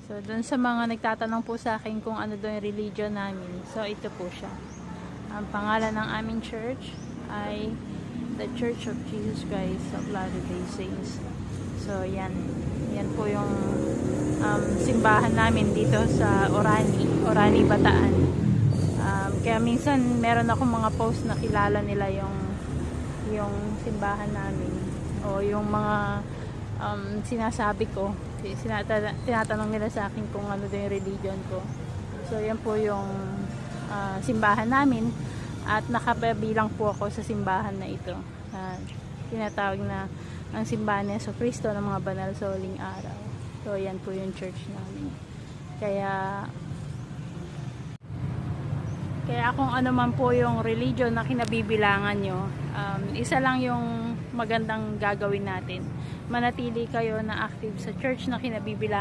So, dun sa mga nagtatanong po sa akin kung ano daw yung religion namin. So, ito po siya. Ang pangalan ng aming church ay The Church of Jesus Christ of Latter-day Saints. So, yan. Yan po yung simbahan namin dito sa Orani, Bataan. Kaya minsan meron ako mga post na kilala nila yung simbahan namin o yung mga sinasabi ko, tinatanong nila sa akin kung ano din yung religion ko. So yan po yung simbahan namin at nakabilang po ako sa simbahan na ito, tinatawag na ang simbahan ni Jesucristo ng mga banal sa huling araw. So yan po yung church namin. Kaya kung ano man po yung religion na kinabibilangan nyo, isa lang yung magandang gagawin natin. Manatili kayo na active sa church na kinabibilangan